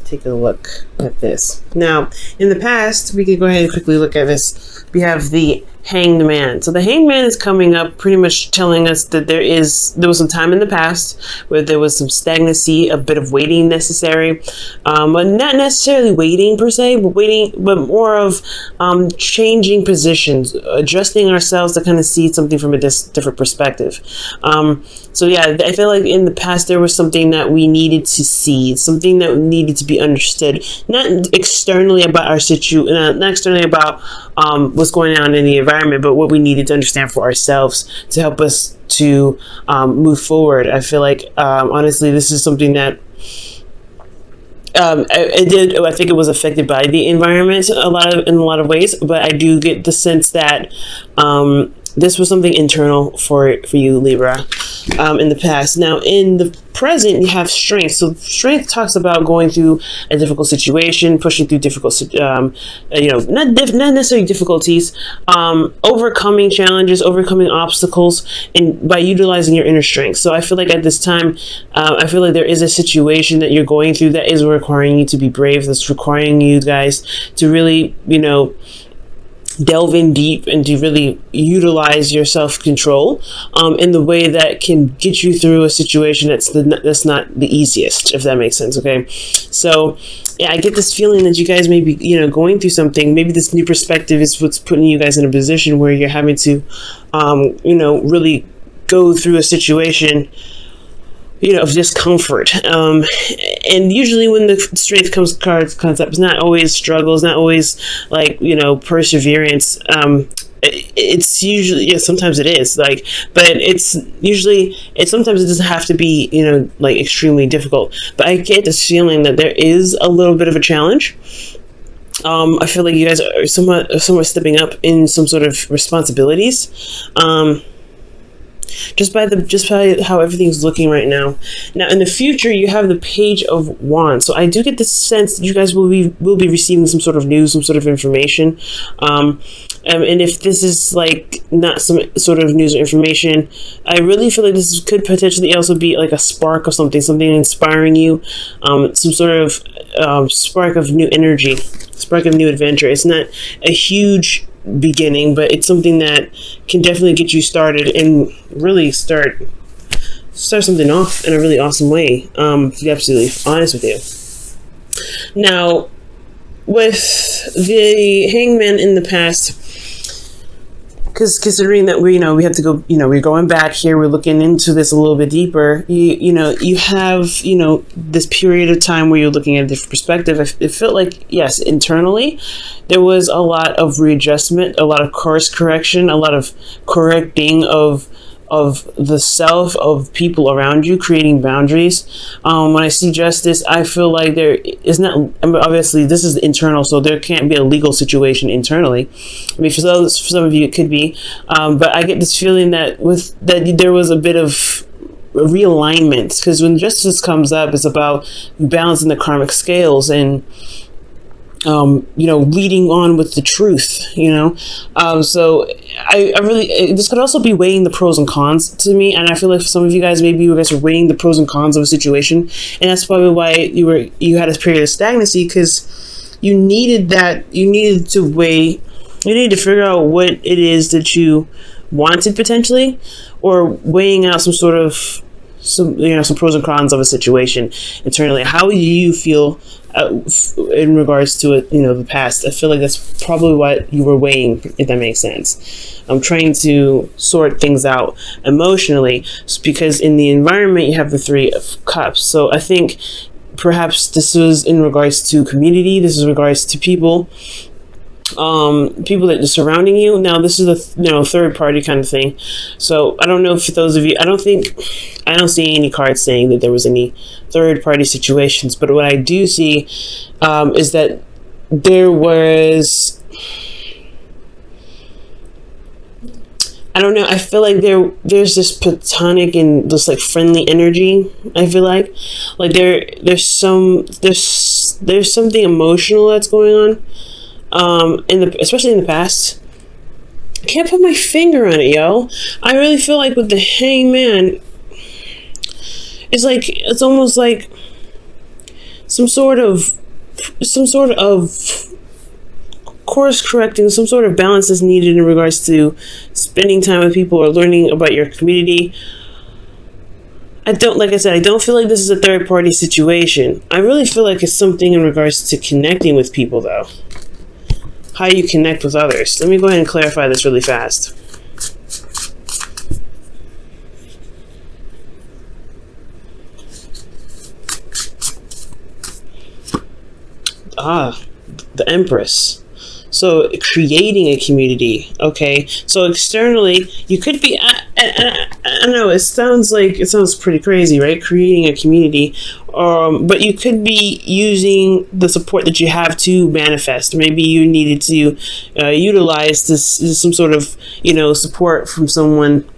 take a look at this. Now, in the past, we could go ahead and quickly look at this. We have the Hanged Man. So the Hanged Man is coming up, pretty much telling us that there was some time in the past where there was some stagnancy, a bit of waiting necessary, but not necessarily waiting per se, but more of changing positions, adjusting ourselves to kind of see something from a different perspective. So yeah, I feel like in the past there was something that we needed to see, something that needed to be understood, not externally about our situation, not externally about what's going on in the environment, but what we needed to understand for ourselves to help us to move forward. I feel like honestly, this is something that I think it was affected by the environment in a lot of ways, but I do get the sense that this was something internal for you, Libra, in the past. Now, in the present, you have strength. So strength talks about going through a difficult situation, pushing through difficult, not necessarily difficulties, overcoming challenges, overcoming obstacles, and by utilizing your inner strength. So I feel like at this time, I feel like there is a situation that you're going through that is requiring you to be brave. That's requiring you guys to really, delve in deep and to really utilize your self-control in the way that can get you through a situation that's not the easiest, if that makes sense. Okay, so yeah, I get this feeling that you guys may be going through something. Maybe this new perspective is what's putting you guys in a position where you're having to really go through a situation of discomfort. And usually when the strength concept is not always struggles, not always like, perseverance. It's usually, sometimes it is but sometimes it doesn't have to be, extremely difficult. But I get this feeling that there is a little bit of a challenge. I feel like you guys are somewhat stepping up in some sort of responsibilities. Just by how everything's looking right now. Now, in the future, you have the Page of Wands. So I do get the sense that you guys will be receiving some sort of news, some sort of information. And if this is not some sort of news or information, I really feel like this could potentially also be like a spark of something inspiring you, some sort of spark of new energy, spark of new adventure. It's not a huge beginning, but it's something that can definitely get you started and really start something off in a really awesome way, to be absolutely honest with you. Now, with the Hangman in the past, because considering that we have to go, we're going back here, we're looking into this a little bit deeper, you have this period of time where you're looking at a different perspective. It felt like, yes, internally there was a lot of readjustment, a lot of course correction, a lot of correcting of the self, of people around you, creating boundaries. When I see justice, I feel like there is not, obviously this is internal, so there can't be a legal situation internally. I mean, for some of you it could be, but I get this feeling that there was a bit of realignment, because when justice comes up, it's about balancing the karmic scales and leading on with the truth, so I really, this could also be weighing the pros and cons to me. And I feel like for some of you guys, maybe you guys are weighing the pros and cons of a situation. And that's probably why you had a period of stagnancy, because you needed to figure out what it is that you wanted potentially, or weighing out some pros and cons of a situation internally. How do you feel in regards to it, the past? I feel like that's probably what you were weighing, if that makes sense. I'm trying to sort things out emotionally, because in the environment you have the Three of Cups. So I think perhaps this was in regards to community. This is in regards to people that are surrounding you. Now this is a third party kind of thing. So I don't know if those of you, I don't see any cards saying that there was any third party situations, but what I do see is that there was, I don't know, I feel like there's this platonic and this friendly energy. I feel like there's something emotional that's going on, especially in the past. I can't put my finger on it, yo. I really feel like with the Hangman, it's almost like some sort of course correcting, some sort of balance is needed in regards to spending time with people or learning about your community. Like I said, I don't feel like this is a third party situation. I really feel like it's something in regards to connecting with people, though. How you connect with others. Let me go ahead and clarify this really fast. The Empress. So creating a community, okay? So externally, you could be, I know it sounds pretty crazy, right? Creating a community, but you could be using the support that you have to manifest. Maybe you needed to utilize some sort of, support from someone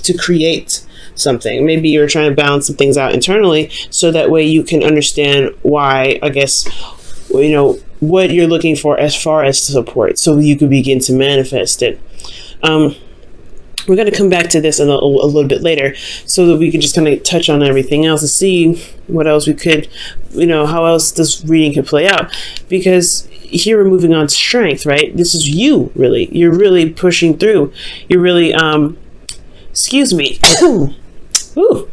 to create something. Maybe you're trying to balance some things out internally, so that way you can understand why, I guess, what you're looking for as far as support, so you can begin to manifest it. We're going to come back to this a little bit later, so that we can just kind of touch on everything else and see what else we could, how else this reading could play out. Because here we're moving on to strength, right? This is you, really. You're really pushing through. You're really, excuse me. Ooh,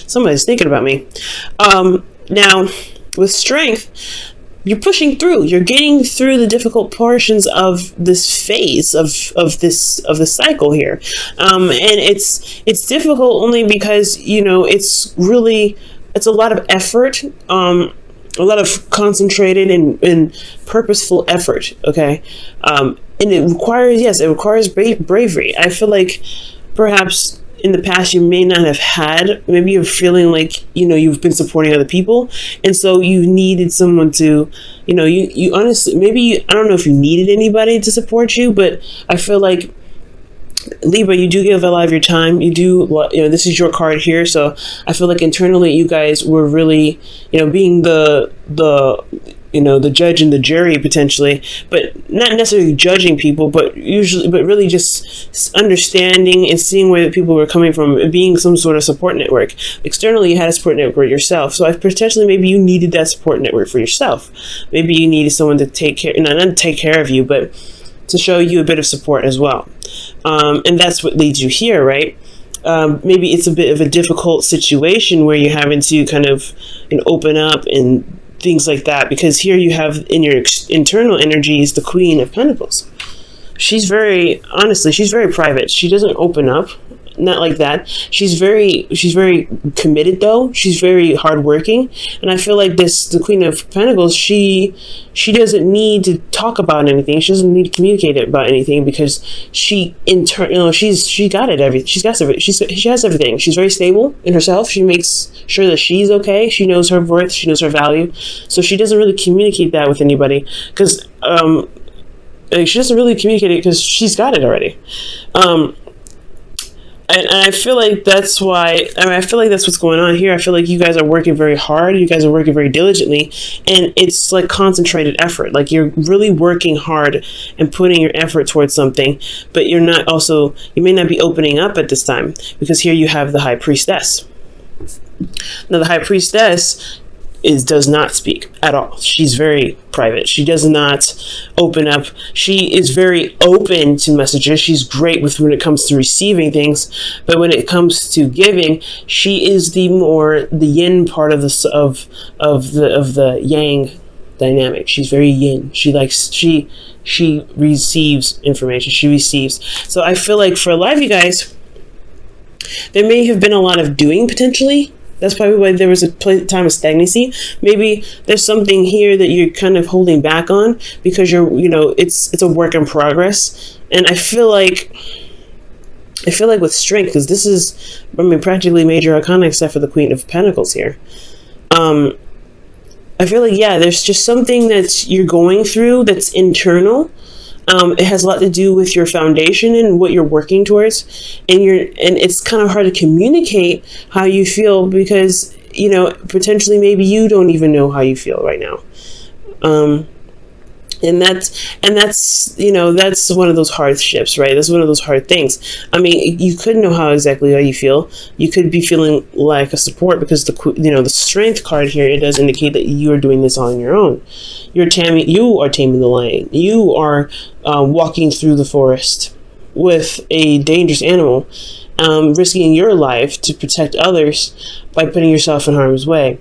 somebody's thinking about me. Now, with strength, you're pushing through. You're getting through the difficult portions of this phase of the cycle here, and it's difficult only because it's a lot of effort, a lot of concentrated and purposeful effort. Okay, and it requires bravery. I feel like perhaps in the past you may not have had, maybe you're feeling like, you've been supporting other people, and so you needed someone to, you honestly, maybe, I don't know if you needed anybody to support you, but I feel like, Libra, you do give a lot of your time. You do, this is your card here, so I feel like internally you guys were really, being the judge and the jury potentially, but not necessarily judging people, but really just understanding and seeing where the people were coming from and being some sort of support network. Externally, you had a support network yourself. So potentially maybe you needed that support network for yourself. Maybe you needed someone to take care, not to take care of you, but to show you a bit of support as well. And that's what leads you here, right? Maybe it's a bit of a difficult situation where you're having to kind of open up and things like that, because here you have in your internal energies the Queen of Pentacles. She's very private. She doesn't open up, not like that. She's very committed, though. She's very hardworking, and I feel like the Queen of Pentacles, she doesn't need to talk about anything. She doesn't need to communicate about anything, because she got it. She has everything. She's very stable in herself. She makes sure that she's okay. She knows her worth. She knows her value. So she doesn't really communicate that with anybody, because she doesn't really communicate it because she's got it already. And I feel like that's why, I feel like that's what's going on here. I feel like you guys are working very hard. You guys are working very diligently, and it's like concentrated effort. Like you're really working hard and putting your effort towards something, but you may not be opening up at this time, because here you have the High Priestess. Now the High Priestess does not speak at all. She's very private. She does not open up. She is very open to messages. She's great when it comes to receiving things, but when it comes to giving, she is the yin part of the yang dynamic. She's very yin. She receives information. She receives. So I feel like for a lot of you guys, there may have been a lot of doing potentially. That's probably why there was a time of stagnancy. Maybe there's something here that you're kind of holding back on, because it's a work in progress. And I feel like with strength, because this is, practically major arcana except for the Queen of Pentacles here. I feel like, there's just something that you're going through that's internal. It has a lot to do with your foundation and what you're working towards, and it's kind of hard to communicate how you feel, because potentially maybe you don't even know how you feel right now. And that's that's one of those hardships, right? That's one of those hard things. I mean, you could know how you feel. You could be feeling like a support, because the strength card here, it does indicate that you are doing this on your own. You are taming the lion. You are walking through the forest with a dangerous animal, risking your life to protect others by putting yourself in harm's way,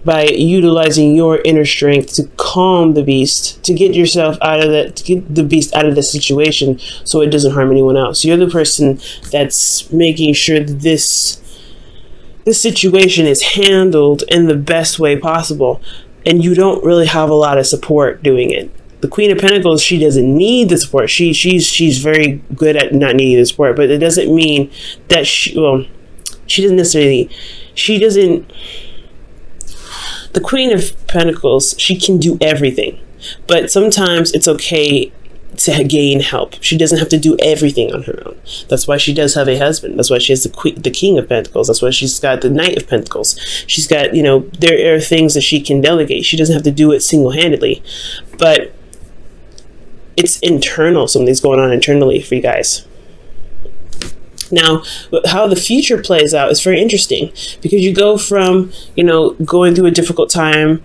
by utilizing your inner strength to calm the beast, to get the beast out of the situation so it doesn't harm anyone else. You're the person that's making sure that this situation is handled in the best way possible, and you don't really have a lot of support doing it. The Queen of Pentacles, she doesn't need the support. She's very good at not needing the support, but it doesn't mean that she doesn't. The Queen of Pentacles, she can do everything, but sometimes it's okay to gain help. She doesn't have to do everything on her own. That's why she does have a husband. That's why she has the King of Pentacles. That's why she's got the Knight of Pentacles. She's got, there are things that she can delegate. She doesn't have to do it single-handedly, but it's internal. Something's going on internally for you guys. Now, how the future plays out is very interesting, because you go from, going through a difficult time,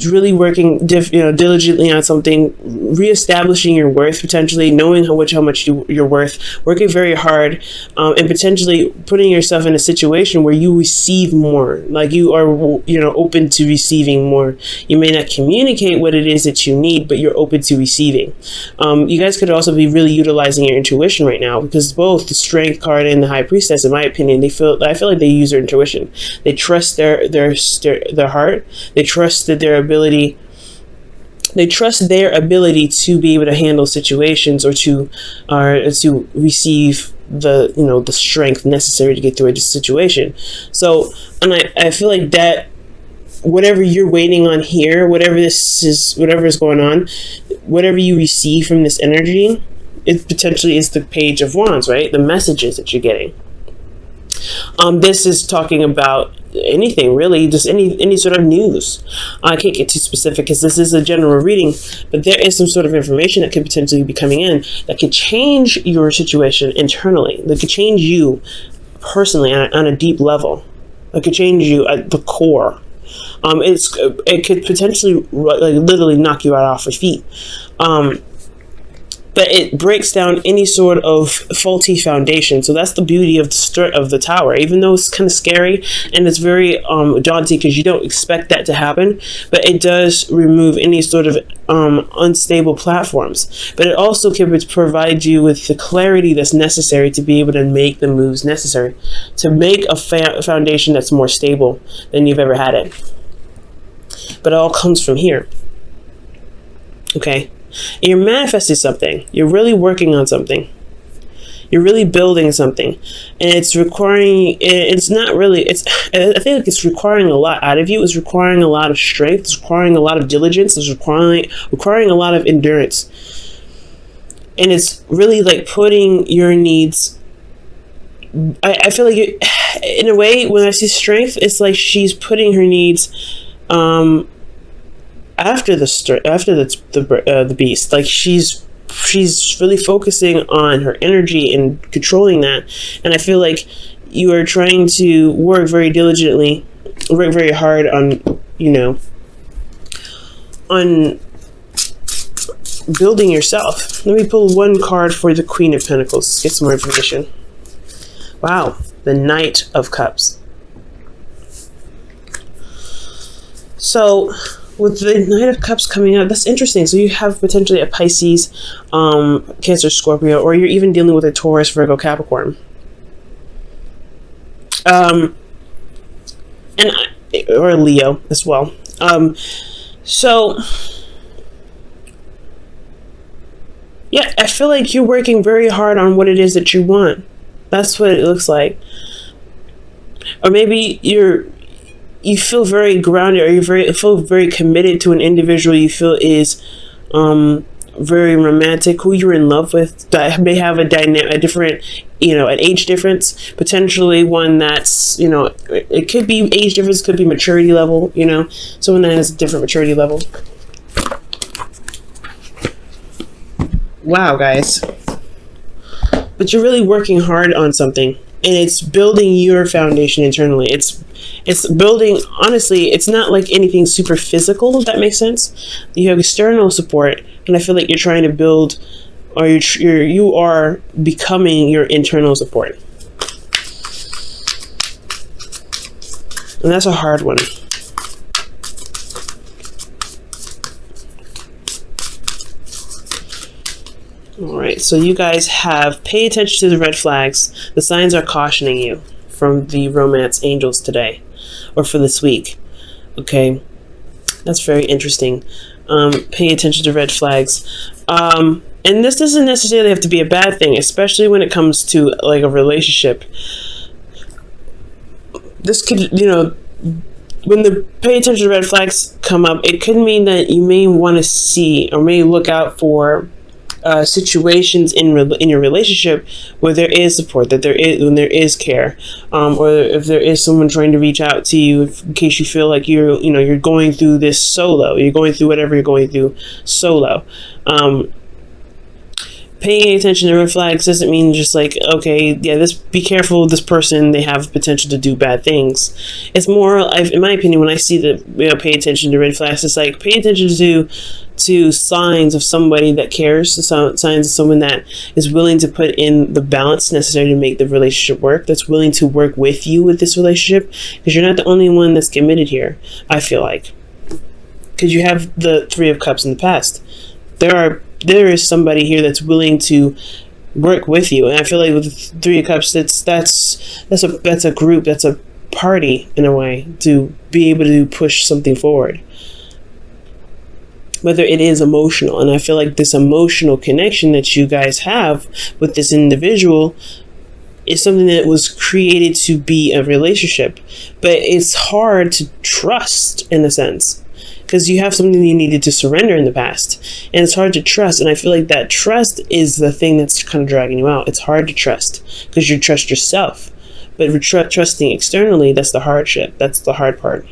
really working, diligently on something, reestablishing your worth, potentially knowing how much you're worth, working very hard, and potentially putting yourself in a situation where you receive more, like you are, open to receiving more. You may not communicate what it is that you need, but you're open to receiving. You guys could also be really utilizing your intuition right now, because both the Strength card and the High Priestess, in my opinion, I feel like they use their intuition. They trust their heart. They trust their ability to be able to handle situations, or to receive the strength necessary to get through a situation. So, and I feel like that whatever you're waiting on here, whatever is going on, whatever you receive from this energy, it potentially is the Page of Wands, right? The messages that you're getting. This is talking about anything, really, just any sort of news. I can't get too specific because this is a general reading, but there is some sort of information that could potentially be coming in that could change your situation internally. That could change you personally on a deep level. That could change you at the core. It could potentially literally knock you out off your feet. But it breaks down any sort of faulty foundation. So that's the beauty of the tower. Even though it's kind of scary and it's very daunting because you don't expect that to happen, but it does remove any sort of unstable platforms. But it also can provide you with the clarity that's necessary to be able to make the moves necessary to make a foundation that's more stable than you've ever had it. But it all comes from here. Okay? And you're manifesting something. You're really working on something. You're really building something. And it's requiring, I think it's requiring a lot out of you. It's requiring a lot of strength. It's requiring a lot of diligence. It's requiring a lot of endurance. And it's really like putting your needs, I feel like in a way, when I see strength, it's like she's putting her needs after the beast. Like she's really focusing on her energy and controlling that. And I feel like you are trying to work very diligently, work very hard on on building yourself. Let me pull one card for the Queen of Pentacles. Let's get some more information. Wow, the Knight of Cups. So with the Knight of Cups coming out, that's interesting. So you have potentially a Pisces, Cancer, Scorpio, or you're even dealing with a Taurus, Virgo, Capricorn. Or Leo as well. So yeah, I feel like you're working very hard on what it is that you want. That's what it looks like. Or maybe you feel very grounded, or you feel very committed to an individual you feel is very romantic, who you're in love with, that may have a different, an age difference, potentially one that's, it could be age difference, could be maturity level, someone that has a different maturity level. wow, guys. But you're really working hard on something, and it's building your foundation internally. It's building, honestly, it's not like anything super physical, if that makes sense. You have external support, and I feel like you're trying to build, or you are becoming your internal support. And that's a hard one. All right, so you guys have pay attention to the red flags. The signs are cautioning you from the romance angels today, or for this week. Okay, that's very interesting. Pay attention to red flags. And this doesn't necessarily have to be a bad thing, especially when it comes to like a relationship. This could, you know, when the pay attention to red flags come up, it could mean that you may want to see or may look out for situations in your relationship where there is support, when there is care, or if there is someone trying to reach out to you in case you feel like you're going through this solo, you're going through whatever you're going through solo. Paying attention to red flags doesn't mean just like, okay, yeah, be careful with this person, they have potential to do bad things. It's more, in my opinion, when I see pay attention to red flags, it's like pay attention to signs of somebody that cares, signs of someone that is willing to put in the balance necessary to make the relationship work, that's willing to work with you with this relationship, because you're not the only one that's committed here, I feel like. Because you have the Three of Cups in the past. There is somebody here that's willing to work with you, and I feel like with the Three of Cups, that's a group, that's a party in a way to be able to push something forward. Whether it is emotional, and I feel like this emotional connection that you guys have with this individual is something that was created to be a relationship, but it's hard to trust in a sense, because you have something you needed to surrender in the past, and it's hard to trust. And I feel like that trust is the thing that's kind of dragging you out. It's hard to trust because you trust yourself, but trusting externally, that's the hardship. That's the hard part.